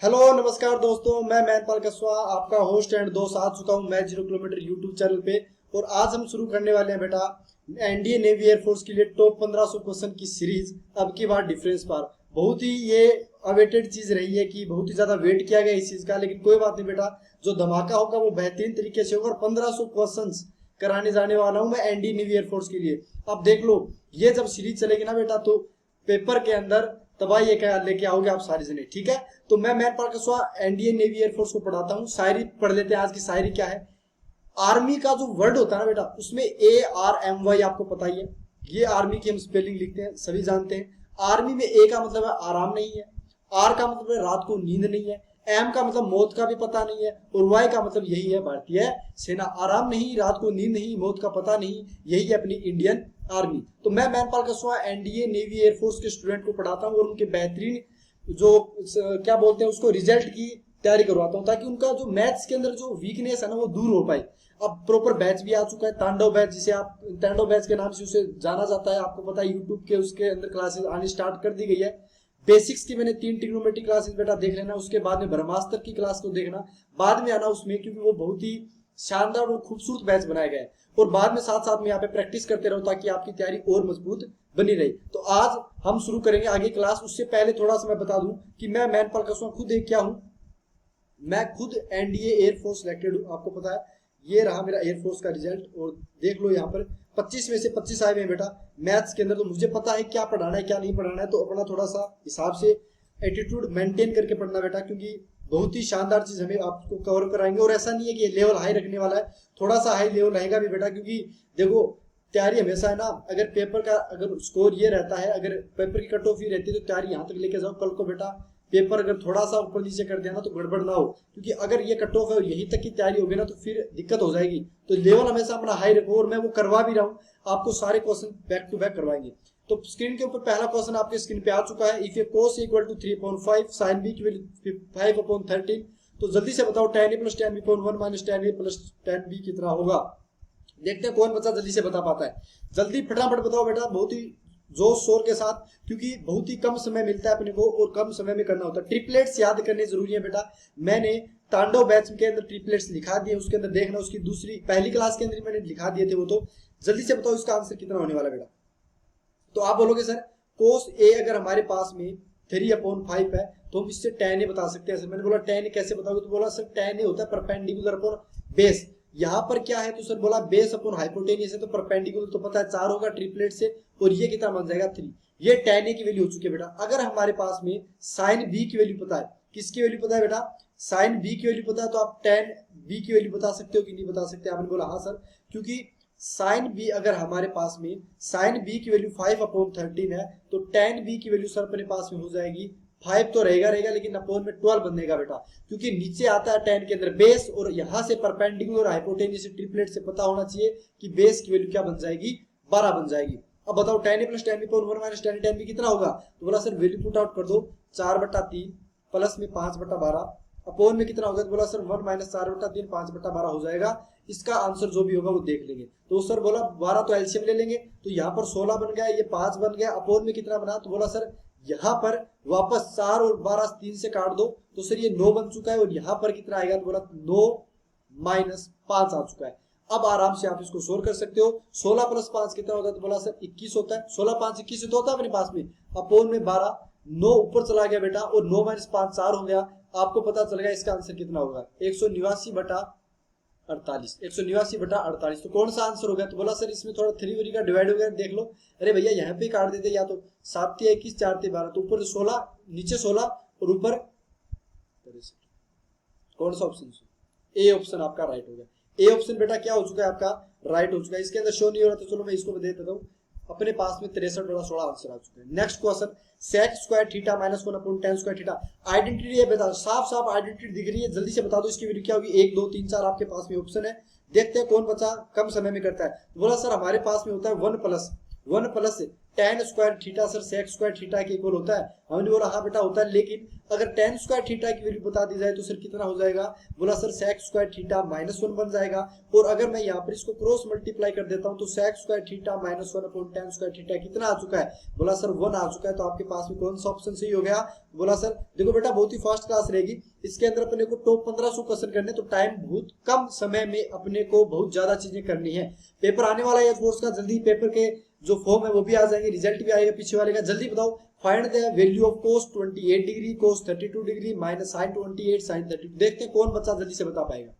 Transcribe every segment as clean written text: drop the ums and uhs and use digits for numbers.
Hello नमस्कार दोस्तों, मैं मैनपाल कसवा आपका होस्ट एंड दोस्त आ चुका हूं मैं 0 किलोमीटर यूट्यूब चैनल पे। और आज हम शुरू करने वाले हैं बेटा एनडीए नेवी एयरफोर्स के लिए टॉप 1500 क्वेश्चन की सीरीज। अब की बार डिफरेंस पार बहुत ही ये अवेटेड चीज रही है कि बहुत ही ज्यादा वेट किया गया इस चीज का, लेकिन कोई बात नहीं बेटा, जो धमाका होगा वो बेहतरीन तरीके से होगा और 1500 क्वेश्चन कराने जाने वाला हूं मैं एनडीए नेवी एयरफोर्स के लिए। अब देख लो, ये जब सीरीज चलेगी ना बेटा तो पेपर के अंदर तबाही ये क्या लेके आओगे आप सारे जने, ठीक है। तो मैं मैनपाल कसवा एनडीए नेवी एयरफोर्स को पढ़ाता हूँ। शायरी पढ़ लेते हैं। आज की शायरी क्या है? आर्मी का जो वर्ड होता है ना बेटा, उसमें ARMY आपको पता ही है। ये आर्मी की हम स्पेलिंग लिखते हैं, सभी जानते हैं। आर्मी में ए का मतलब है आराम नहीं है, आर का मतलब है रात को नींद नहीं है, एम का मतलब मौत का भी पता नहीं है, और वाई का मतलब यही है भारतीय सेना। आराम नहीं, रात को नींद नहीं, मौत का पता नहीं, यही है अपनी इंडियन आर्मी। तो मैं मैनपाल कसवा एनडीए नेवी एयरफोर्स के स्टूडेंट को पढ़ाता हूँ और उनके बेहतरीन जो क्या बोलते हैं उसको रिजल्ट की तैयारी करवाता हूँ, ताकि उनका जो मैथ्स के अंदर जो वीकनेस है ना वो दूर हो पाए। अब प्रॉपर बैच भी आ चुका है, तांडव बैच, जिसे आप तांडव बैच के नाम से उसे जाना जाता है। आपको पता है यूट्यूब के उसके अंदर क्लासेस आनी स्टार्ट कर दी गई है। बेसिक्स की मैंने 3 ट्रिग्नोमेट्री क्लासेस बेटा देख लेना, उसके बाद में ब्रह्मास्त्र की क्लास को देखना, बाद में आना उसमें, क्योंकि वो बहुत ही शानदार और खूबसूरत बैच बनाया गया है। और बाद में साथ साथ में यहाँ पे प्रैक्टिस करते रहो ताकि आपकी तैयारी और मजबूत बनी रही। तो आज हम शुरू करेंगे आगे क्लास। उससे पहले थोड़ा सा मैं बता दूं कि मैं मैनपाल कसवा खुद एक क्या हूं। मैं खुद एनडीए एयरफोर्स सिलेक्टेड हूं, आपको पता है। ये रहा मेरा एयरफोर्स का रिजल्ट और देख लो यहाँ पर 25 में से 25 आए हुए हैं बेटा मैथ्स के अंदर। तो मुझे पता है क्या पढ़ाना है क्या नहीं पढ़ाना है, तो अपना थोड़ा सा हिसाब से एटीट्यूड मेंटेन करके पढ़ना बेटा, क्योंकि बहुत ही शानदार चीज हमें आपको कवर कराएंगे। और ऐसा नहीं है कि लेवल हाई रखने वाला है, थोड़ा सा हाई लेवल रहेगा भी बेटा, क्योंकि देखो तैयारी हमेशा है ना, अगर पेपर का अगर स्कोर ये रहता है, अगर पेपर की कट ऑफ ही रहती है तो तैयारी यहाँ तक लेके जाओ, कल को बेटा पेपर अगर थोड़ा सा ऊपर नीचे कर दिया ना तो गड़बड़ ना हो। क्योंकि अगर ये कट ऑफ है और यहीं तक की तैयारी होगी ना तो फिर दिक्कत हो जाएगी। तो लेवल हमेशा अपना हाई रखो, और मैं वो करवा भी रहा हूँ, आपको सारे क्वेश्चन बैक टू बैक करवाएंगे। तो स्क्रीन के ऊपर पहला क्वेश्चन आपके स्क्रीन पे आ चुका है। If a cos equal to 3/5 sin b equal 5/13, तो जल्दी से बताओ tan a plus tan b upon 1 minus tan a plus tan b कितना होगा। देखते हैं कौन बच्चा जल्दी से बता पाता है। जल्दी फटाफट बताओ बेटा, बहुत ही जोश शोर के साथ, क्योंकि बहुत ही कम समय मिलता है अपने को और कम समय में करना होता है। ट्रिपलेट्स याद करने जरूरी है बेटा। मैंने तांडव बैच के अंदर ट्रिपलेट्स लिखा दिए, उसके अंदर देखना, उसकी दूसरी पहली क्लास के अंदर मैंने लिखा दिए थे वो। तो जल्दी से बताओ इसका आंसर कितना होने वाला बेटा। तो आप बोलोगे सर कोस ए अगर हमारे पास में 3/5 है तो हम इससे tan a बता सकते हैं। सर मैंने बोला tan a कैसे बताओगे, तो बोला सर tan a होता है परपेंडिकुलर अपॉन बेस। यहाँ पर क्या है, तो सर बोला बेस अपॉन हाइपोटेनियस है, तो परपेंडिकुलर तो पता है 4 होगा ट्रिपलेट से, और ये कितना बन जाएगा 3। ये tan a की वैल्यू हो चुकी है बेटा। अगर हमारे पास में sin b की वैल्यू पता है, किसकी वैल्यू पता है बेटा, sin b की वैल्यू पता है, तो आप tan b की वैल्यू बता सकते हो कि नहीं बता सकते। आपने बोला हाँ सर, क्योंकि साइन बी अगर हमारे पास में साइन बी की वैल्यू 5/13 है तो tan b की वैल्यू सर अपने पास में हो जाएगी 5 तो रहेगा लेकिन अपॉन में 12 बनेगा बेटा, क्योंकि नीचे आता है tan के अंदर बेस, और यहां से परपेंडिकुलर हाइपोटेन्यूज ट्रिपलेट से पता होना चाहिए कि बेस की वैल्यू क्या बन जाएगी, 12 बन जाएगी। अब बताओ tan a plus tan b upon 1 minus tan b कितना होगा, तो बोला सर वैल्यू पुट आउट कर दो, 4/3 प्लस में 5/12 अपॉन में कितना होगा, तो बोला सर 1 माइनस 4/3 5/12 हो जाएगा। इसका आंसर जो भी होगा वो देख लेंगे। तो सर बोला 12 तो एलसीएम ले लेंगे, तो यहाँ पर 16 बन गया, ये 5 बन गया, अपॉन में कितना बना, तो बोला सर यहाँ पर वापस 4 और 12 3 से काट दो, तो सर ये 9 बन चुका है, और यहाँ पर कितना आएगा, तो बोला 9 माइनस 5 आ चुका है। अब आराम से आप इसको सोल्व कर सकते हो। 16 प्लस 5 कितना होता है, तो बोला सर 21 होता है। 16 5 21 तो होता है अपने पास में, अपॉन में 12, 9 ऊपर चला गया बेटा, और 9 माइनस 5 4 हो गया। आपको पता चल गया इसका आंसर कितना होगा, 189/48, 189/48। तो कौन सा आंसर हो गया, तो बोला सर इसमें थोड़ा 3 वरी का डिवाइड हो गया, देख लो। अरे भैया यहाँ पे काट देते, या तो 7 × 21 4 × 12, तो ऊपर 16 नीचे 16 और ऊपर कौन सा ऑप्शन, ए ऑप्शन आपका राइट हो गया। ए ऑप्शन बेटा क्या हो चुका है आपका, राइट हो चुका है। इसके अंदर शो नहीं हो रहा, तो चलो मैं इसको दे देता हूँ। अपने पास में 63/16 आंसर आ चुका है। Next question, sec square theta minus 1 upon tan square theta. Identity है बेटा, साफ साफ आइडेंटिटी दिख रही है, जल्दी से बता दो इसकी वैल्यू क्या होगी। 1 2 3 4 आपके पास में ऑप्शन है, देखते हैं कौन बच्चा कम समय में करता है। बोला सर हमारे पास में होता है 1 plus tan square theta sir sec square theta के इक्वल होता है? हमने बोला हाँ बेटा होता है, लेकिन अगर tan स्क्वायर थीटा की वैल्यू बता दी जाए तो सर कितना हो जाएगा? बोला सर sec स्क्वायर थीटा -1 बन जाएगा। और अगर मैं यहाँ पर इसको क्रॉस मल्टीप्लाई कर देता हूँ तो sec square theta -1 upon tan square theta कितना आ चुका है? बोला सर 1 आ चुका है। तो आपके पास में कौन सा ऑप्शन सही हो गया? बोला सर देखो बेटा बहुत ही फास्ट क्लास रहेगी, इसके अंदर अपने को टॉप 1500 क्वेश्चन करने, तो टाइम बहुत कम समय में अपने को बहुत ज्यादा चीजें करनी है। पेपर आने वाला है फोर्स का, जल्दी पेपर के जो फॉर्म है वो भी आ जाएंगे, रिजल्ट भी आएगा पीछे वाले का। जल्दी बताओ, find the value of cos 28 degree, cos 32 degree minus sin 28 sin 32। देखते हैं कौन बच्चा जल्दी से बता पाएगा।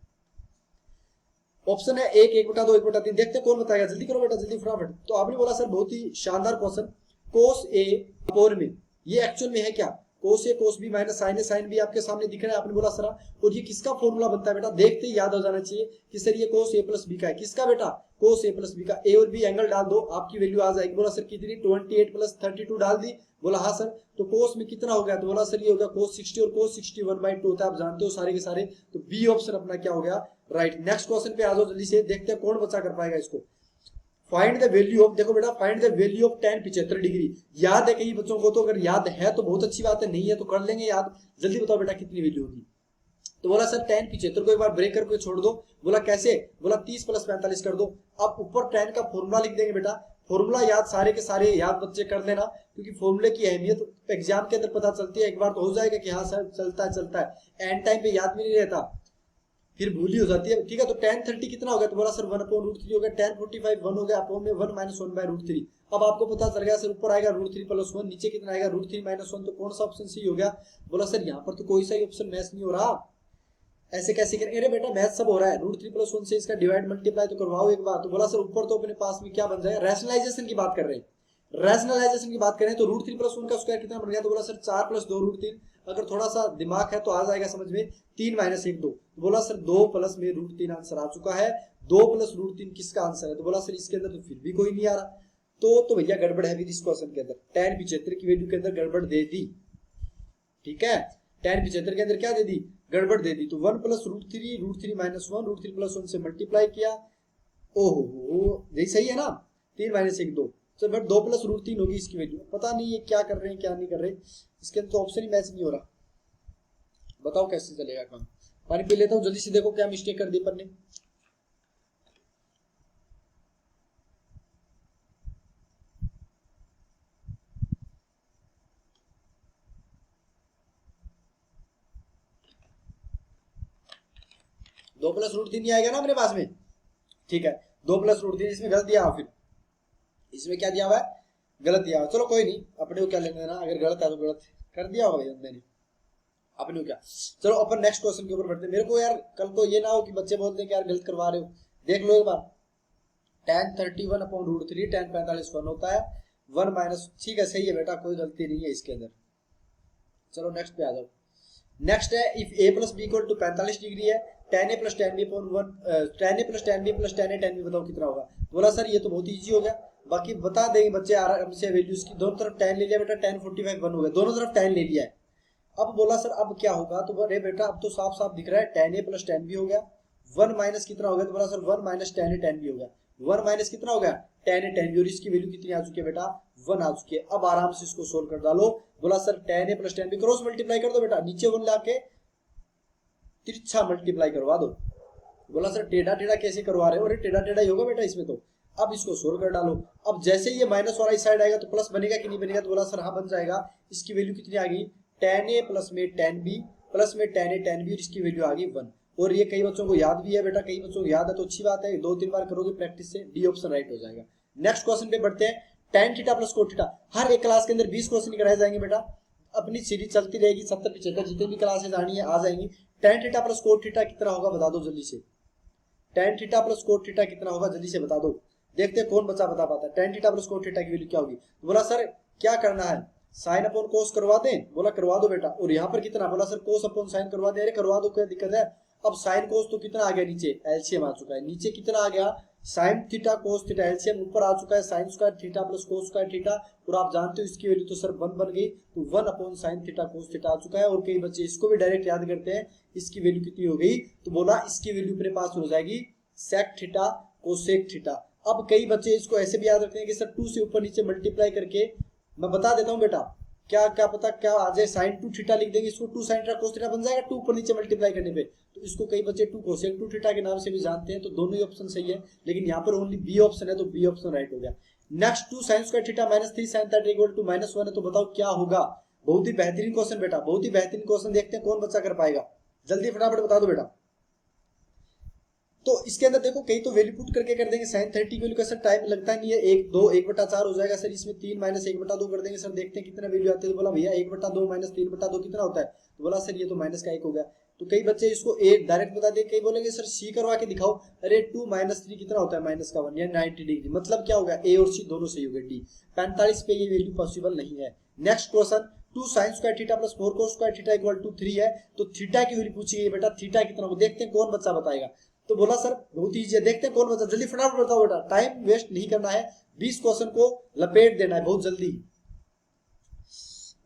ऑप्शन है 1/2, 1/3। देखते हैं कौन बताएगा, जल्दी करो बेटा, जल्दी फटाफट। तो आपने बोला सर बहुत ही शानदार क्वेश्चन, cos a अपॉन में, ये एक्चुअल में है क्या? cos a cos b minus sin a sin b आपके सामने दिख रहा है। आपने बोला सर और ये किसका फॉर्मूला बनता है बेटा? देखते ही याद हो जाना चाहिए कि सर ये cos a प्लस b का है। किसका बेटा? cos a प्लस b का। a और b एंगल डाल दो, आपकी वैल्यू आ जाएगी। बोला सर कितनी? 28 प्लस 32 डाल दी। बोला हाँ सर। तो cos में कितना हो गया? तो बोला सर ये हो गया cos 60 और cos 60 1/2 होता है, आप जानते हो सारे के सारे। तो बी ऑप्शन अपना क्या हो गया? राइट। नेक्स्ट क्वेश्चन पे आ जाओ जल्दी से, देखते हैं कौन बच्चा कर पाएगा इसको। फाइंड द वैल्यू ऑफ, देखो बेटा find the value of tan 75 degree. याद है कई बच्चों को, तो अगर याद है तो बहुत अच्छी बात है, नहीं है तो कर लेंगे याद। जल्दी बताओ बेटा कितनी वैल्यू होगी? तो बोला सर tan 75 को एक बार ब्रेक करके छोड़ दो। बोला कैसे? बोला 30 प्लस 45 कर दो। अब ऊपर tan का फॉर्मूला लिख देंगे बेटा। फॉर्मूला याद सारे के सारे याद बच्चे कर लेना, क्योंकि फॉर्मूले की अहमियत एग्जाम के अंदर पता चलती है। एक बार तो हो जाएगा कि हाँ सर चलता है, एंड टाइम पे याद में नहीं रहता, फिर भूल ही हो जाती है। ठीक है, तो tan 30 कितना हो गया? तो बोला सर 1/√3 हो गया। tan 45 1 हो गया, अपॉन में 1 माइनस 1/√3। अब आपको पता चल गया सर ऊपर आएगा √3 प्लस 1, नीचे कितना आएगा? √3 माइनस 1। तो कौन सा ऑप्शन सही हो गया? बोला सर यहाँ पर तो कोई सा ही ऑप्शन मैच नहीं हो रहा, ऐसे कैसे करें? अरे बेटा मैथ सब हो रहा है, √3 प्लस 1 से इसका डिवाइड मल्टीप्लाई तो करवाओ एक बार। तो बोला सर ऊपर तो अपने पास में क्या बन जाएगा? रैशनलाइजेशन की बात कर रहे हैं, रैशनलाइजेशन की बात करें तो √3 प्लस 1 का स्क्वायर कितना बन गया? तो बोला सर 4 प्लस 2 √3। अगर थोड़ा सा दिमाग है तो आ जाएगा समझ में, 3 माइनस 1 2। तो बोला सर 2 प्लस में √3 आंसर आ चुका है। 2 प्लस √3 किसका आंसर है? तो बोला सर इसके अंदर तो फिर भी कोई नहीं आ रहा, तो भैया गड़बड़ है इस क्वेश्चन के अंदर। tan 75 की वैल्यू के अंदर गड़बड़ दे दी। ठीक है, tan 75 के अंदर क्या दे दी? गड़बड़ दे दी। तो 1 प्लस √3 माइनस 1, √3 प्लस 1 से मल्टीप्लाई किया। ओहो यही सही है ना? 3 माइनस 1 2। तो बट 2 प्लस √3 होगी इसकी वैल्यू। पता नहीं ये क्या कर रहे हैं क्या नहीं कर रहे, इसके अंदर तो ऑप्शन ही मैच नहीं हो रहा। बताओ कैसे चलेगा काम? पानी पी लेता हूँ जल्दी से, देखो क्या मिस्टेक कर दी अपन ने। दो प्लस √3 नहीं आएगा ना अपने पास में? ठीक है, 2 प्लस √3 इसमें गलत दिया, फिर इसमें क्या दिया हुआ है? गलत दिया हुआ। चलो कोई नहीं, अपने को क्या लेना देना, अगर गलत है तो गलत कर दिया होगा बंदे ने, अपने को क्या। चलो अपन नेक्स्ट क्वेश्चन के ऊपर बढ़ते हैं। मेरे को यार कल को ये ना हो कि बच्चे बोलते हैं कि यार गलत करवा रहे हो। देख लो एक बार, tan 31 अपॉन √3, tan 45 1 होता है, 1 माइनस। ठीक है सही है बेटा, कोई गलती नहीं है इसके अंदर। चलो नेक्स्ट पे आ जाओ। नेक्स्ट है if a plus b equal to 45 degree है, tan a plus tan b upon 1, tan a plus tan b plus tan a tan b बताओ कितना होगा? बोला सर ये तो बहुत ईजी हो गया, बाकी बता देंगे बच्चे आराम से वैल्यूज की। दोनों तरफ tan ले लिया बेटा, tan 45 1 हो गया, दोनों तरफ tan ले लिया है। अब बोला सर अब क्या होगा? तो अरे बेटा अब तो साफ साफ दिख रहा है, tan a plus tan b हो गया, 1 माइनस कितना हो गया? तो बोला sir 1 minus tan a tan b हो गया, 1 माइनस कितना हो गया? tan a tan b, और इसकी वैल्यू कितनी आ चुकी है बेटा? 1 आ चुकी है। अब आराम से इसको सोल्व कर डालो। बोला sir tan a plus tan b cross multiply कर दो बेटा, नीचे 1 लाके तिरछा मल्टीप्लाई करवा दो। बोला सर टेढ़ा टेढ़ा कैसे करवा रहे हो? अरे टेढ़ा टेढ़ा ही होगा बेटा इसमें तो। अब इसको सोल्व कर डालो। अब जैसे ये माइनस वाला इस साइड आएगा तो प्लस बनेगा कि नहीं बनेगा? तो बोला सर हाँ बन जाएगा। इसकी वैल्यू कितनी आ गई? tan a प्लस में tan b प्लस में tan a tan b, और इसकी वैल्यू आ गई 1। और ये कई बच्चों को याद भी है बेटा, कई बच्चों को याद है तो अच्छी बात है, 2-3 बार करोगे प्रैक्टिस से, डी ऑप्शन राइट हो जाएगा। नेक्स्ट क्वेश्चन पे बढ़ते हैं। tan theta plus cot theta, हर एक क्लास के अंदर 20 क्वेश्चन कराए जाएंगे बेटा, अपनी सीरीज चलती रहेगी, 70-75 जितनी भी क्लासेज आनी है आ जाएंगी। tan theta plus cot theta कितना होगा बता दो जल्दी से। tan theta plus cot theta कितना होगा जल्दी से बता दो, देखते हैं कौन बच्चा बता पाता है। tan theta plus cot theta की वैल्यू क्या होगी? तो बोला सर क्या करना है, साइन अपॉन कोस करवा दें? बोला करवा दो बेटा। और यहाँ पर कितना? बोला सर कोस अपॉन साइन करवा दे। अरे करवा दो, क्या दिक्कत है? अब साइन कोस तो कितना आ गया नीचे? एलसीएम आ चुका है। नीचे कितना आ गया? Sign theta cos theta, LCM ऊपर आ चुका है sign square theta plus cos square theta, और आप जानते हो इसकी वैल्यू तो सर 1 बन गई, तो 1 upon sine theta cos theta आ चुका है। और कई बच्चे इसको भी डायरेक्ट याद करते हैं, इसकी वैल्यू कितनी हो गई? तो बोला इसकी वैल्यू अपने पास हो जाएगी सेक थीटा कोसेक थीटा। अब कई बच्चे इसको ऐसे भी याद रखते हैं कि सर 2 से ऊपर नीचे मल्टीप्लाई करके, मैं बता देता हूँ बेटा, क्या क्या पता क्या आ जाए, साइन 2 थीटा लिख देंगे, इसको 2 साइन थीटा कोस थीटा बन जाएगा 2 ऊपर नीचे मल्टीप्लाई करने पे। तो इसको कई बच्चे 2 कोसेक 2 थीटा के नाम से भी जानते हैं। तो दोनों ही ऑप्शन सही है, लेकिन यहाँ पर ओनली बी ऑप्शन है, तो बी ऑप्शन राइट हो गया। Next 2 sine square theta minus 3 sine theta equal to -1 है, तो बताओ क्या होगा। बहुत ही बेहतरीन क्वेश्चन बेटा, बहुत ही बेहतरीन क्वेश्चन। देखते हैं कौन बच्चा कर पाएगा, जल्दी फटाफट बता दो बेटा। तो इसके अंदर देखो कई तो वैल्यू पुट करके कर देंगे। साइन 30 की वैल्यू का सर टाइम लगता नहीं है, 1/4 हो जाएगा सर। इसमें 3 माइनस 1/2 कर देंगे सर, देखते हैं कितना वैल्यू आती है। तो बोला भैया 1/2 माइनस 3/2 कितना होता है, तो बोला सर ये तो माइनस का 1 हो गया। तो कई बच्चे इसको ए डायरेक्ट बता देंगे, कई बोलेंगे सर सी करवा के दिखाओ। अरे 2 माइनस 3 कितना होता है, माइनस का 1 या 90 डिग्री। मतलब क्या होगा, ए और सी दोनों सही हो गए। डी 45 पे ये वैल्यू पॉसिबल नहीं है। Next question 2 sine square theta plus 4 cos square theta equal to 3 है। तो थीटा की वैल्यू पूछी गई बेटा, थीटा कितना हो, देखते हैं कौन बच्चा बताएगा। तो बोला सर बहुत ईजी है, देखते हैं कौन बच्चा, जल्दी फटाफट बताओ बेटा, टाइम वेस्ट नहीं करना है, 20 क्वेश्चन को लपेट देना है बहुत जल्दी।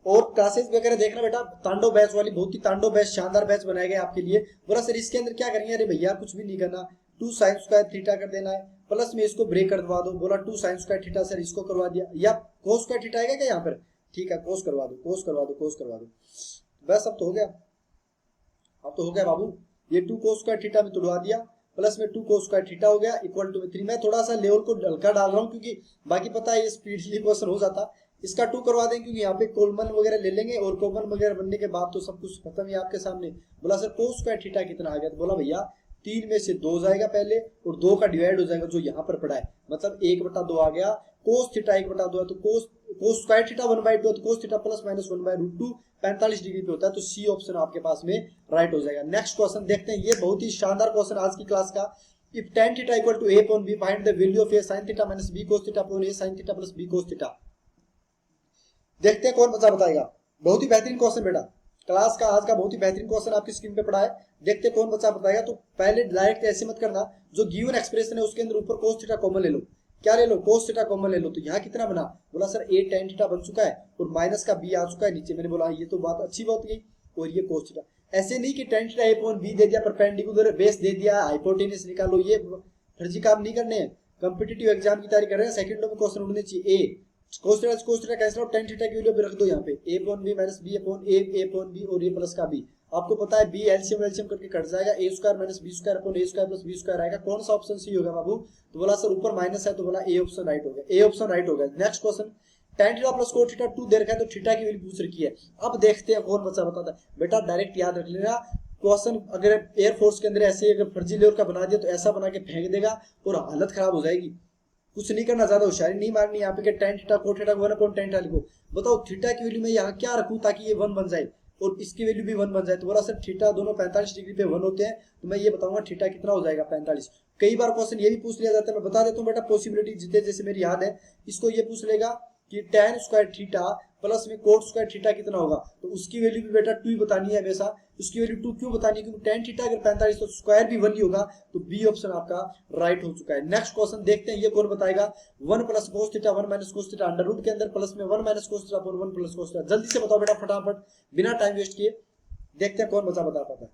और क्लासेस वगैरह देखना बेटा, तांडव बैच वाली, बहुत ही तांडव बैच, शानदार बैच बनाए गए आपके लिए। बोला सर इसके अंदर क्या करेंगे, अरे भैया कुछ भी नहीं करना, 2 साइन स्क्वायर थीटा कर देना है, प्लस में इसको ब्रेक कर दवा दो। बोला 2 साइन स्क्वायर थीटा, सर इसको करवा दिया, या कोस स्क्वायर थीटा आएगा क्या यहाँ पर, ठीक है कोस करवा दो, कोस करवा दो, कोस करवा दो, बस अब तो हो गया, अब तो हो गया बाबू। ये 2 कोस स्क्वायर थीटा में तोड़वा दिया, प्लस में 2 कोस स्क्वायर थीटा हो गया इक्वल टू में 3। मैं थोड़ा सा लेवल को हल्का डाल रहा हूँ क्योंकि बाकी पता है ये स्पीडली क्वेश्चन हो जाता। इसका 2 करवा दें क्योंकि यहाँ पे कॉमन वगैरह ले लेंगे, और कॉमन वगैरह बनने के बाद तो सब कुछ खत्म है आपके सामने। बोला सर कोस स्क्वायर थीटा कितना आ गया, तो बोला भैया 3 में से 2 जाएगा पहले, और 2 का डिवाइड हो जाएगा जो यहाँ पर पड़ा है, मतलब 1/2 आ गया। कोस थीटा 1/2 है, तो कोस स्क्वायर थीटा 1/2 है, तो cos theta plus minus 1/√2 45 degree पे होता है। तो सी ऑप्शन आपके पास में राइट हो जाएगा। नेक्स्ट क्वेश्चन देखते हैं, ये बहुत ही शानदार क्वेश्चन आज की क्लास का। If tan theta equal to a upon b, find the value of a sin theta minus b cos theta upon a sin theta plus b cos theta. देखते हैं कौन बच्चा बताएगा। बहुत ही बेहतरीन क्वेश्चन बेटा, क्लास का आज का बहुत ही बेहतरीन क्वेश्चन आपकी स्क्रीन पे पड़ा है। देखते हैं कौन बच्चा बताएगा। तो पहले डायरेक्ट ऐसे मत करना, जो गिवन एक्सप्रेशन है उसके अंदर ऊपर cos थीटा कॉमन ले लो। क्या ले लो, cos थीटा कॉमन ले लो। तो यहाँ कितना बना, बोला सर a tan थीटा बन चुका है, और माइनस का b आ चुका है नीचे। मैंने बोला ये तो बात अच्छी बात गई, और ये cos थीटा। ऐसे नहीं कि tan theta a upon b दे दिया, परपेंडिकुलर बेस दे दिया, हाइपोटेनस निकालो, ये फर्जी काम नहीं करने हैं। कॉम्पिटिटिव एग्जाम की तैयारी कर रहे हैं, सेकंडों में क्वेश्चन उड़ने चाहिए। ए cos theta cancel out, tan theta की वैल्यू पे रख दो यहाँ पे, a upon b minus b upon a और a प्लस का b। आपको पता है b एलसीएम करके कट जाएगा, a square minus b square upon a square plus b square आएगा। कौन सा ऑप्शन सही होगा बाबू, तो बोला सर ऊपर माइनस है, तो बोला ए ऑप्शन राइट हो गया, ए ऑप्शन राइट हो गया। Next question tan theta plus cos theta 2 दे रखा है, तो थीटा की वैल्यू पूछ रखी है। अब देखते हैं कौन बच्चा बताता है। बेटा डायरेक्ट याद रख लेना, क्वेश्चन अगर एयरफोर्स के अंदर ऐसे अगर फर्जी लेवल का बना दिया तो ऐसा बना के फेंक देगा और हालत खराब हो जाएगी। कुछ नहीं करना, ज्यादा होशियारी नहीं मारनी। यहाँ पे tan theta cos theta 1/tan theta लिखो। बताओ थीटा की वैल्यू में यहाँ क्या रखूं ताकि ये 1 बन जाए और इसकी वैल्यू भी 1 बन जाए। तो बोला सर थीटा दोनों 45 डिग्री पे 1 होते हैं, तो मैं ये बताऊंगा थीटा कितना हो जाएगा 45। कई बार क्वेश्चन ये भी पूछ लिया जाता है, मैं बता देता हूँ बेटा पॉसिबिलिटी जितने जैसे मेरी याद है। इसको ये पूछ लेगा कि tan स्क्वायर थीटा प्लस में cot स्क्वायर थीटा कितना होगा, तो उसकी वैल्यू भी बेटा 2 ही बतानी है हमेशा। उसकी वैल्यू 2 क्यों बतानी है, क्योंकि tan थीटा अगर 45 तो स्क्वायर भी 1 ही होगा। तो बी ऑप्शन आपका राइट हो चुका है। नेक्स्ट क्वेश्चन देखते हैं, ये कौन बताएगा। 1 plus cos theta 1 minus cos theta under root के अंदर प्लस में 1 minus cos theta upon 1 plus cos theta. जल्दी से बताओ बेटा फटाफट, बिना टाइम वेस्ट किए। देखते हैं कौन बता पाता है।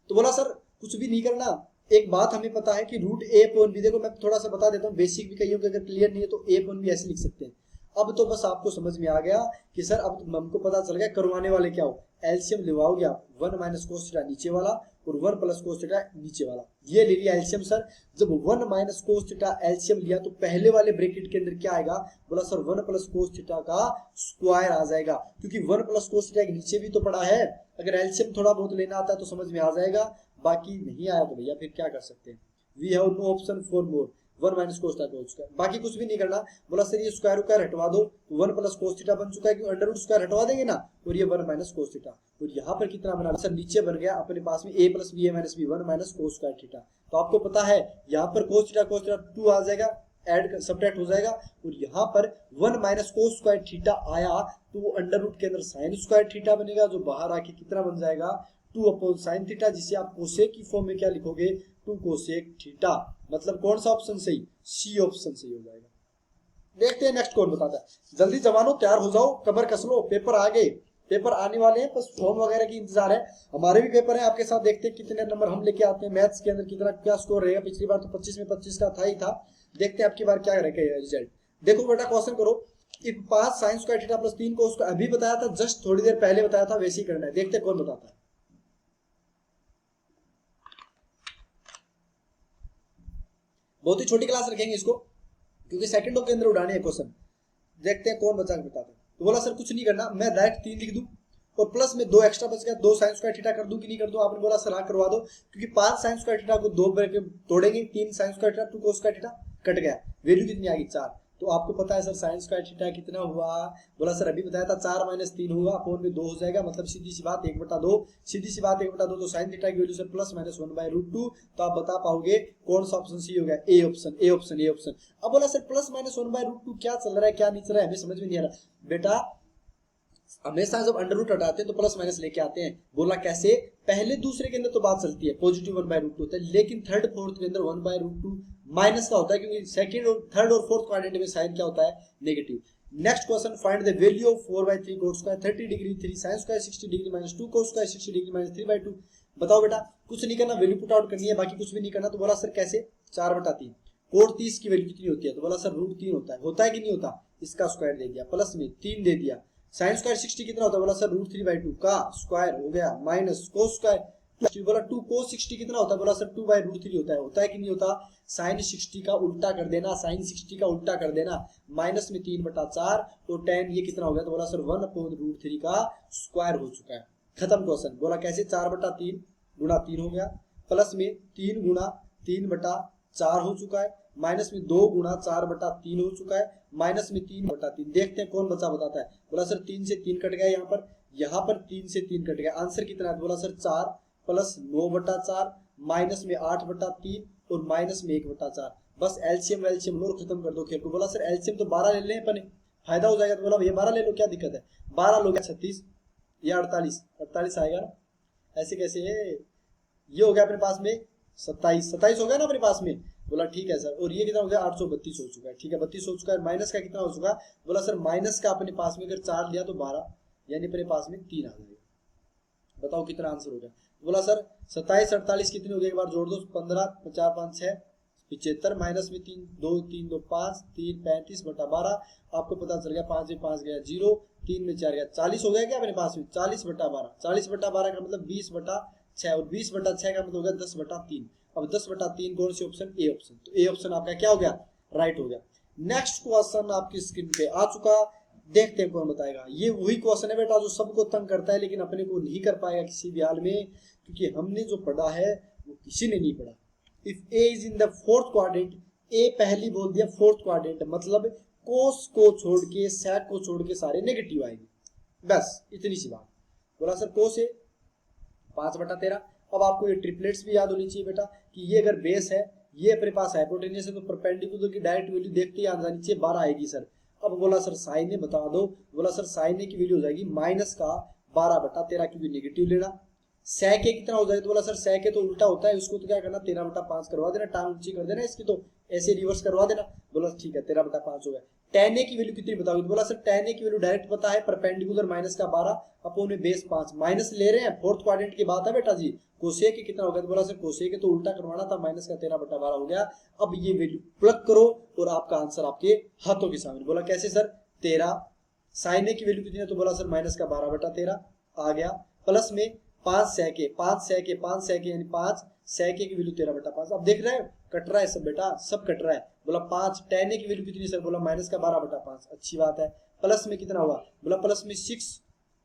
तो बोला सर कुछ भी नहीं करना, एक बात हमें पता है कि रूट a अपॉन b, देखो मैं थोड़ा सा बता देता हूँ, बेसिक भी कहीं अगर क्लियर नहीं है तो a अपॉन b ऐसे लिख सकते हैं। अब तो बस आपको समझ में आ गया कि सर अब हमको पता चल गया करवाने वाले क्या हो। एलसीएम लिवाओगे आप, 1 माइनस cos थीटा नीचे वाला और 1 प्लस cos थीटा नीचे वाला, ये ले लिया एलसीएम। सर जब 1 माइनस cos थीटा एलसीएम लिया तो पहले वाले ब्रैकेट के अंदर क्या आएगा, बोला सर 1 प्लस cos थीटा का स्क्वायर आ जाएगा, क्योंकि 1 प्लस cos थीटा के नीचे भी तो पड़ा है। अगर एलसीएम थोड़ा बहुत लेना आता है तो समझ में आ जाएगा, बाकी नहीं आया तो भैया फिर क्या कर सकते हैं। We have no option for more, 1 minus cos theta हो चुका है, बाकी कुछ भी नहीं करना। बोला सर ये स्क्वायर स्क्वायर हटवा दो, तो 1 प्लस cos थीटा बन चुका है, क्योंकि अंडर रूट स्क्वायर हटवा देंगे ना, और ये 1 माइनस cos थीटा। और यहाँ पर कितना बना, सर नीचे बन गया अपने पास में a plus B A minus B 1 minus cos square theta. तो आपको पता है यहाँ पर cos थीटा 2 आ जाएगा, ऐड सब्ट्रैक्ट हो जाएगा, और यहाँ पर 1 माइनस cos स्क्वायर थीटा आया तो वो अंडर रूट के अंदर sin स्क्वायर थीटा बनेगा, जो बाहर आके कितना बन जाएगा 2 अपॉन sin थीटा, जिसे आप कोसेक की फॉर्म में क्या लिखोगे 2 कोसेक थीटा। मतलब कौन सा ऑप्शन सही, सी ऑप्शन सही हो जाएगा। देखते हैं नेक्स्ट कौन बताता है। जल्दी जवानों तैयार हो जाओ, कमर कस लो, पेपर आ गए, पेपर आने वाले हैं, बस फॉर्म वगैरह की इंतजार है। हमारे भी पेपर है, आपके साथ देखते हैं कितने नंबर हम लेके आते हैं। मैथ्स के अंदर कितना क्या स्कोर रहेगा, पिछली बार तो 25 में 25 का था ही था। देखते हैं आपकी बार क्या रहेगा रिजल्ट। देखो बेटा क्वेश्चन करो, if 5 sign square theta plus 3 को उसको अभी बताया था, जस्ट थोड़ी देर पहले बताया था, वैसे ही करना है। देखते हैं कौन बताता है। बहुत ही छोटी क्लास रखेंगे इसको, क्योंकि सेकंडों के अंदर उड़ाने हैं क्वेश्चन। देखते हैं कौन बचा के बताता है। तो बोला सर कुछ नहीं करना, मैं डायरेक्ट 3 लिख दूं और प्लस में 2 एक्स्ट्रा बच गया, 2 साइन स्क्वायर थीटा कर दूं कि नहीं कर दूं। आपने बोला सर हाँ करवा दो, क्योंकि 5 साइन स्क्वायर थीटा को 2 ब्रैकेट तोड़ेंगे, 3 साइन स्क्वायर थीटा 2 कोस स्क्वायर थीटा कट गया, वैल्यू कितनी आ गई 4। तो आपको पता है सर साइन स्क्वायर थीटा कितना हुआ, बोला सर अभी बताया था 4 माइनस 3 हुआ, अपोन में 2 हो जाएगा, मतलब सीधी सी बात 1/2, सीधी सी बात 1/2। तो साइन थीटा की वैल्यू सर प्लस माइनस 1/√2। तो आप बता पाओगे कौन सा ऑप्शन सही हो गया, A option, A option, A option. अब बोला सर प्लस माइनस 1/√2 क्या चल रहा है क्या नहीं चल रहा है, हमें समझ में नहीं आ रहा। बेटा हमेशा जब अंडर रूट हटाते हैं तो प्लस माइनस लेके आते हैं। बोला कैसे, पहले दूसरे के अंदर तो बात चलती है, पॉजिटिव 1/√2 होता है, लेकिन थर्ड फोर्थ के अंदर 1/√2 माइनस का होता है, क्योंकि सेकंड और थर्ड और फोर्थ क्वाड्रेंट में साइन क्या होता है, negative. Next question, find the value of 4/3 cos square 30 degree 3 sin square 60 degree minus 2 cos square 60 degree minus 3/2। बताओ बेटा, कुछ नहीं करना, वैल्यू पुट आउट करनी है, बाकी कुछ भी नहीं करना। तो बोला सर कैसे, 4/3 कोट 30 की वैल्यू कितनी होती है, तो बोला सर √3 होता है कि नहीं होता, इसका स्क्वायर दे दिया, प्लस में 3 दे दिया। साइन स्क्वायर 60 कितना होता है, बोला सर √3/2 का स्क्वायर हो गया, माइनस कोस स्क्वायर, बोला 2 cos 60 कितना होता है, बोला सर 2/√3 होता है कि नहीं होता। साइन 60 का उल्टा कर देना, साइन 60 का उल्टा कर देना, माइनस में 3/4 तो tan ये कितना हो गया, तो बोला सर 1/√3 का स्क्वायर हो चुका है। खत्म क्वेश्चन। बोला कैसे, 4/3 गुणा 3 हो गया, प्लस में 3 गुणा 3/4 हो चुका है, माइनस में 2 गुणा 4/3 हो चुका है, माइनस में 3/3। देखते हैं कौन बचा बताता है। बोला सर 3 से 3 कट गया, यहाँ पर 3 से 3 कट गया, आंसर कितना है, बोला सर 4 प्लस 9/4 माइनस में 8/3 और माइनस में 1/4। बस एलसीएम एलसीएम लो, खत्म कर दो खेल को। बोला सर एलसीएम तो 12 ले लें अपने, फायदा हो जाएगा। तो बोला भैया 12 ले लो, क्या दिक्कत है, 12 लोगे 36 या 48 आएगा ना, ऐसे कैसे है, ये हो गया अपने पास में 27 हो गया ना अपने पास में। बोला ठीक है सर, और ये कितना हो गया, 832 हो चुका है। ठीक है 32 हो चुका है, माइनस का कितना हो चुका। बोला सर माइनस का अपने पास में अगर 4 लिया तो 12, यानी अपने पास में 3 आ जाएगा। बताओ कितना आंसर हो गया। बोला सर 27 48 कितने हो गए, एक बार जोड़ दो, 15 4 5 6 75 माइनस में 3 2 3 2 5 3 35/12। आपको पता चल गया 5 में 5 गया 0, 3 में 4 गया 40 हो गया क्या अपने पास में, 40/12। 40/12 का मतलब 20/6 और 20/6 का मतलब हो गया 10/3। अब 10/3 कौन सी ऑप्शन, ए ऑप्शन। तो ए ऑप्शन आपका क्या हो गया, राइट हो गया। नेक्स्ट क्वेश्चन आपकी स्क्रीन पे आ चुका, देखते हैं कौन बताएगा। ये वही क्वेश्चन है बेटा जो सबको तंग करता है, लेकिन अपने को नहीं कर पाएगा किसी भी हाल में, क्योंकि हमने जो पढ़ा है वो किसी ने नहीं पढ़ा। If A is in the fourth quadrant, A पहली बोल दिया फोर्थ क्वाड्रेंट, मतलब कोस को छोड़ के सेक को छोड़ के सारे नेगेटिव आएंगे, बस इतनी सी बात। बोला सर कोस ए 5/13। अब आपको ये ट्रिपलेट्स भी याद होनी चाहिए बेटा, कि ये अगर बेस है, ये अपने पास हाइपोटेन्यूस है, तो परपेंडिकुलर की डायरेक्ट वैल्यू देखते ही आ जानी चाहिए, 12 आएगी सर। अब बोला सर साइन ए बता दो, बोला सर साइन ए की वैल्यू हो जाएगी माइनस का 12/13, क्योंकि नेगेटिव लेना। sec ए कितना हो जाएगा, तो बोला सर sec ए तो उल्टा होता है, उसको तो क्या करना 13/5 करवा देना, टांग ऊंची कर देना इसकी, तो ऐसे रिवर्स करवा देना। बोला ठीक है 13/5 हो गया। tan ए की वैल्यू कितनी बताओगे, तो बोला सर tan ए की वैल्यू डायरेक्ट पता है, परपेंडिकुलर माइनस का 12 अपॉन में बेस 5, माइनस ले रहे हैं, फोर्थ क्वाड्रेंट की बात है बेटा जी। कोसेक कितना हो गया, तो बोला सर कोसेक तो उल्टा करवाना था, माइनस का 13/12 हो गया। अब ये वैल्यू प्लग करो और आपका आंसर आपके हाथों के सामने। बोला कैसे सर, 13। साइन ए की वैल्यू कितनी है, तो बोला सर माइनस का 12/13 आ गया, प्लस में 5 sec ए, 5 sec ए, 5 sec ए, यानी 5 sec ए की वैल्यू 13/5। अब देख रहे हैं कट रहा है सब बेटा, सब कट रहा है। बोला 5 tan ए की वैल्यू कितनी सर, बोला माइनस का 12/5, अच्छी बात है। प्लस में कितना हुआ, बोला प्लस में 6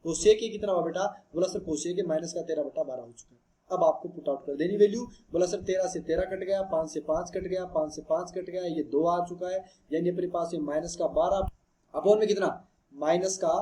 कोसेक ए कितना हुआ बेटा, बोला सर कोसेक ए माइनस का 13/12 हो चुका है। अब आपको पुट आउट कर देनी वैल्यू। बोला सर 13 से 13 कट गया, 5 से 5 कट गया, 5 से 5 कट गया, ये 2 आ चुका है, यानी अपने पास में माइनस का 12 अपॉन में कितना, माइनस का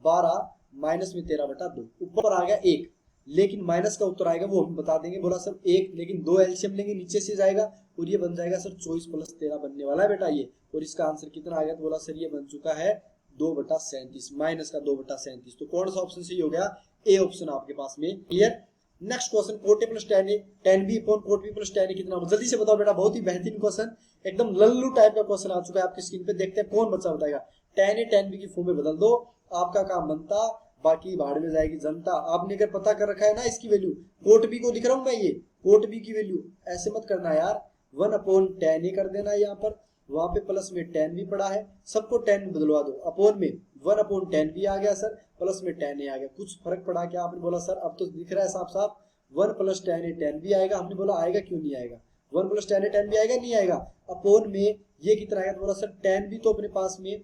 12 माइनस में 13/2, ऊपर आ गया 1, लेकिन माइनस का उत्तर आएगा वो हम बता देंगे। बोला सर 1, लेकिन 2 एलसीएम लेंगे, नीचे से जाएगा और ये बन जाएगा सर 24 + 13 बनने वाला है बेटा ये, और इसका आंसर कितना आ गया, तो बोला सर ये बन चुका है 2/37, माइनस का 2/37। तो कौन सा ऑप्शन सही हो गया, ए ऑप्शन आपके पास में, clear. Next question, cot A plus tan A, tan B upon cot B plus tan A कितना, जल्दी से बताओ बेटा, बहुत ही बेहतरीन क्वेश्चन, एकदम लल्लू टाइप का क्वेश्चन आ चुका है आपकी स्क्रीन पे। देखते हैं कौन बच्चा बताएगा। tan ए tan बी की फॉर्म में बदल दो, आपका काम बनता बाकी भाड़ में जाएगी जनता। आपने अगर पता कर रखा है ना इसकी वैल्यू, कोट बी को लिख रहा हूं मैं, ये कोट बी की वैल्यू ऐसे मत करना यार, 1/10 ही कर देना यहाँ पर, वहां पे प्लस में 10 भी पड़ा है, सबको 10 में बदलवा दो, अपॉन में 1/10 भी आ गया सर, प्लस में 10 ही आ गया। कुछ फर्क पड़ा क्या? आपने बोला सर अब तो दिख रहा है साफ साफ 1 + 10 है 10 भी आएगा। हमने बोला आएगा, क्यों नहीं आएगा, 1 + 10 है 10 भी आएगा, नहीं आएगा। अपॉन में ये कितना आएगा? तो बोला सर 10 भी तो अपने पास में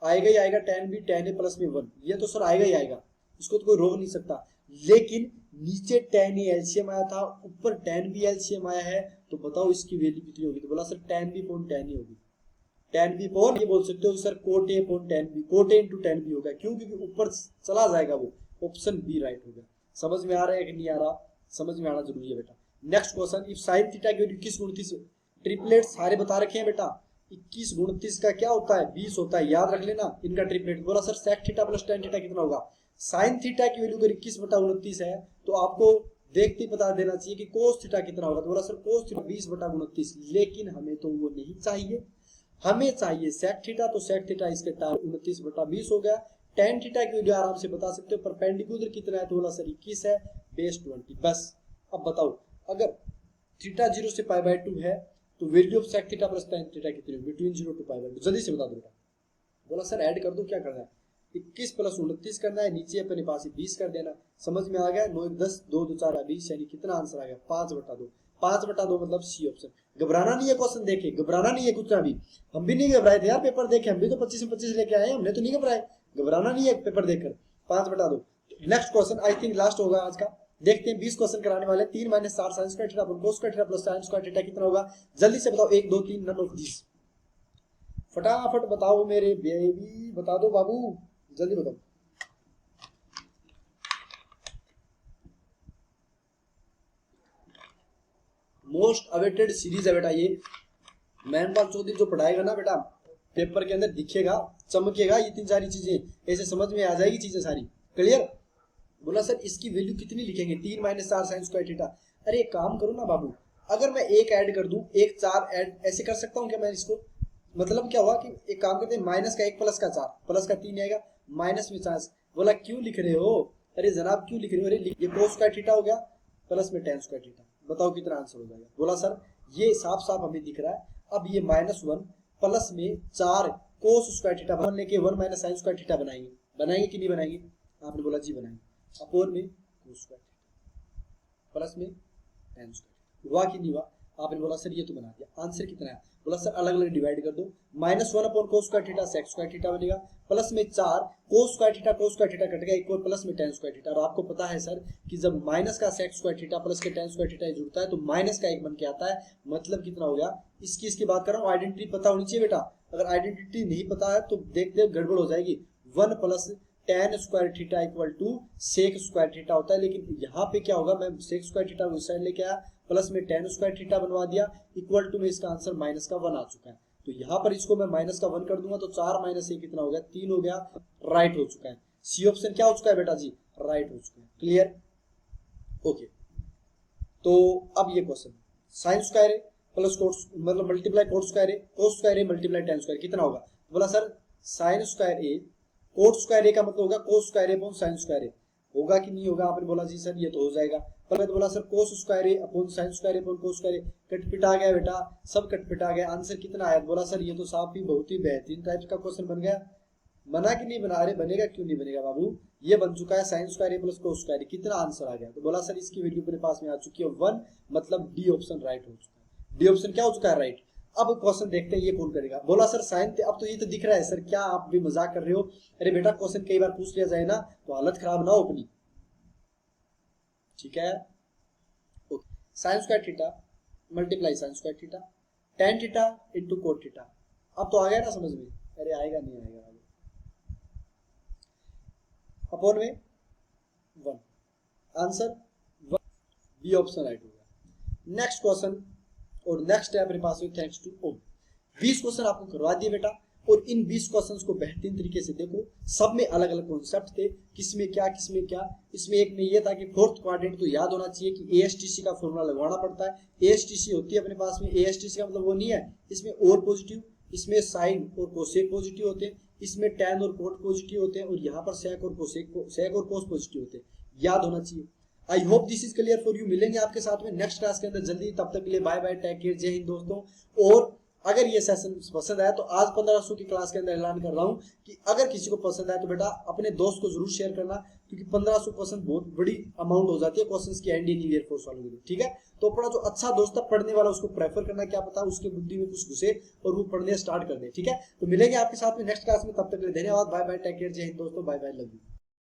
आएगा ही आएगा, 10 भी 10 है प्लस में 1, ये तो सर आएगा ही आएगा, इसको तो कोई रोक नहीं सकता। लेकिन नीचे 10 ही एलसीएम आया था, ऊपर 10 भी एलसीएम आया है, तो बताओ इसकी वैल्यू कितनी होगी? तो बोला सर 10 भी अपॉन 10 ही होगी, 10 भी अपॉन, ये बोल सकते हो सर कोटे अपॉन 10 भी, कोटे इंटू 10 भी होगा, क्यों? क्योंकि ऊपर चला जाएगा वो, ऑप्शन बी राइट होगा। समझ में आ रहा है कि नहीं आ रहा? समझ में आना जरूरी है बेटा। Next question, if sine theta की वैल्यू 21 × 29, ट्रिपलेट सारे बता रखे हैं बेटा, 21 × 29 का क्या होता है? 20 होता है, याद रख लेना इनका ट्रिपलेट। बोला sir sec theta plus tan theta कितना होगा? साइन थीटा की वैल्यू अगर 21/29 है तो आपको देखते ही बता देना चाहिए कि कोस थीटा कितना होगा। तो बोला सर कोस थीटा 20/29, लेकिन हमें तो वो नहीं चाहिए, हमें चाहिए सेक थीटा, तो सेक थीटा इसके 29/20 हो गया। टेन थीटा की वैल्यू आराम से बता सकते हो, परपेंडिकुलर कितना है? तो बोला सर 21 है, बेस 20। बस अब बताओ, अगर थीटा 0 से π/2 है तो value of sec theta plus tan theta कितनी होगी? बिटवीन 0 to π/2, जल्दी से बता दो बेटा। बोला सर ऐड कर दो, क्या करना है? 21 + 29 करना है, नीचे अपने पास 20 कर देना। समझ में आ गया? 9 × 10 2 × 4 = 20, यानी कितना आंसर आ गया? 5/2। 5/2 मतलब सी ऑप्शन। घबराना नहीं है, क्वेश्चन देखे, घबराना नहीं है कुछ भी। हम भी नहीं घबराए थे यार, पेपर देखे, हम भी तो 25 में 25 लेके आए, हमने तो नहीं घबराए। घबराना नहीं है पेपर देखकर, 5/2। Next question I think last होगा आज का, देखते हैं 20 क्वेश्चन कराने वाले। 3 - 4 sin square theta upon cos square theta plus sin square theta कितना होगा? जल्दी से बताओ, 1 2 3, नन ऑफ दिस। फटाफट बताओ मेरे बेबी, बता दो बाबू, जल्दी बताओ। मोस्ट अवेटेड सीरीज है बेटा ये, मैनपाल चौधरी जो पढ़ाएगा ना बेटा, पेपर के अंदर दिखेगा, चमकेगा, ये 3 सारी चीजें ऐसे समझ में आ जाएगी, चीजें सारी क्लियर। बोला सर इसकी वैल्यू कितनी लिखेंगे? 3 - 4 sin स्क्वायर थीटा। अरे एक काम करो ना बाबू, अगर मैं 1 ऐड कर दूं, 1 4 ऐड ऐसे कर सकता हूं क्या मैं इसको? मतलब क्या हुआ कि एक काम करते हैं, माइनस का 1 प्लस का 4 प्लस का 3 आएगा, माइनस में 4। बोला क्यों लिख रहे हो? अरे जनाब क्यों लिख रहे हो? अरे ये cos स्क्वायर थीटा हो गया प्लस में tan स्क्वायर थीटा, बताओ कितना आंसर हो जाएगा? बोला सर ये साफ साफ हमें दिख रहा है। अब ये -1 प्लस में 4 cos स्क्वायर थीटा बन लेके 1 - sin स्क्वायर थीटा बनाएंगे, बनाएंगे कि नहीं बनाएंगे? आपने बोला जी बनाएंगे। अपॉन में cos स्क्वायर थीटा प्लस में tan स्क्वायर, हुआ कि नहीं हुआ? आपने बोला सर ये तो बना दिया। आंसर कितना है? बोला सर अलग अलग डिवाइड कर दो, -1 cos square theta sec square theta बनेगा, प्लस में 4 cos स्क्वायर थीटा कट गया, इक्वल प्लस में tan स्क्वायर थीटा। और आपको पता है सर कि जब माइनस का sec स्क्वायर थीटा प्लस के tan स्क्वायर थीटा जुड़ता है तो माइनस का 1 बन के आता है। मतलब कितना हो गया? इसकी बात कर रहा हूँ, आइडेंटिटी पता होनी चाहिए बेटा। अगर आइडेंटिटी नहीं पता है तो देखते गड़बड़ हो जाएगी। 1 + tan square theta = sec square theta होता है, लेकिन यहाँ पे क्या होगा? मैं sec स्क्वायर थीटा को इस साइड लेके आया, प्लस में tan स्क्वायर थीटा बनवा दिया, इक्वल टू में इसका आंसर -1 आ चुका है। तो यहाँ पर इसको मैं -1 कर दूंगा तो 4 - 1 कितना हो गया? 3 हो गया, राइट हो चुका है। सी ऑप्शन क्या हो चुका है बेटा जी? राइट हो चुका है। क्लियर? ओके, तो अब ये question sine square plus cos मतलब multiply cos square cos square multiply tan square कितना होगा? बोला sir sine square A cot square A का मतलब होगा cos square A upon sine square A, होगा कि नहीं होगा? आपने बोला जी सर ये तो हो जाएगा। पर तो बोला sir cos square A upon sine square A upon cos square ए, कटपिटा गया बेटा, सब कटपिटा गया। आंसर कितना आया? बोला सर ये तो साफ ही बहुत ही बेहतरीन टाइप का क्वेश्चन बन गया। बना कि नहीं बना? अरे बनेगा, क्यों नहीं बनेगा बाबू, ये बन चुका है साइन स्क्वायर ए प्लस कोस स्क्वायर ए। कितना आंसर आ गया? तो बोला सर इसकी वैल्यू मेरे पास में आ चुकी है 1, मतलब डी ऑप्शन राइट हो चुका है। डी ऑप्शन क्या हो चुका है? राइट। अब क्वेश्चन देखते हैं ये कौन करेगा। बोला सर साइन, अब तो ये तो दिख रहा है सर, क्या आप भी मजाक कर रहे हो? अरे बेटा क्वेश्चन कई बार पूछ लिया जाए ना तो हालत खराब ना हो अपनी, ठीक है? Sign square theta multiply sign square theta tan theta into cot theta. अब तो आ गया ना समझ में? अरे आएगा नहीं आएगा? अपॉन में 1, आंसर 1, बी ऑप्शन राइट होगा। नेक्स्ट क्वेश्चन और नेक्स्ट है अपने पास में थैंक्स टू ओम। 20 क्वेश्चन आपको करवा दिए बेटा, और इन 20 क्वेश्चंस को बेहतरीन तरीके से देखो, सब में अलग अलग कॉन्सेप्ट थे, किसमें क्या किसमें क्या। इसमें एक में ये था कि फोर्थ क्वाड्रेंट तो याद होना चाहिए कि ASTC का फॉर्मूला लगवाना पड़ता है। ASTC होती है अपने पास में, ASTC का मतलब वो नहीं है इसमें और पॉजिटिव, इसमें साइन और कोसेक पॉजिटिव होते हैं, इसमें टैन और कोट पॉजिटिव होते हैं और यहाँ पर सेक और कोस पॉजिटिव होते हैं, याद होना चाहिए। I hope this is clear for you. मिलेंगे आपके साथ में नेक्स्ट क्लास के अंदर जल्दी, तब तक के लिए बाय बाय, टेक केयर, जय हिंद दोस्तों। और अगर ये सेशन पसंद आया तो आज 1500 की क्लास के अंदर ऐलान कर रहा हूँ कि अगर किसी को पसंद आया तो बेटा अपने दोस्त को जरूर शेयर करना, क्योंकि 1500 क्वेश्चन बहुत बड़ी अमाउंट हो जाती है क्वेश्चंस की एनडीए न्यू ईयर फोर्स वालों के लिए, ठीक है। तो अपना जो अच्छा दोस्त है पढ़ने वाला उसको प्रेफर करना, क्या पता उसके बुद्धि में कुछ घुसे और वो पढ़ने स्टार्ट कर दे, ठीक है। तो मिलेंगे आपके साथ में नेक्स्ट क्लास में, तब तक के लिए धन्यवाद, बाय बाय, टेक केयर, जय हिंद दोस्तों, बाय बाय, लव यू।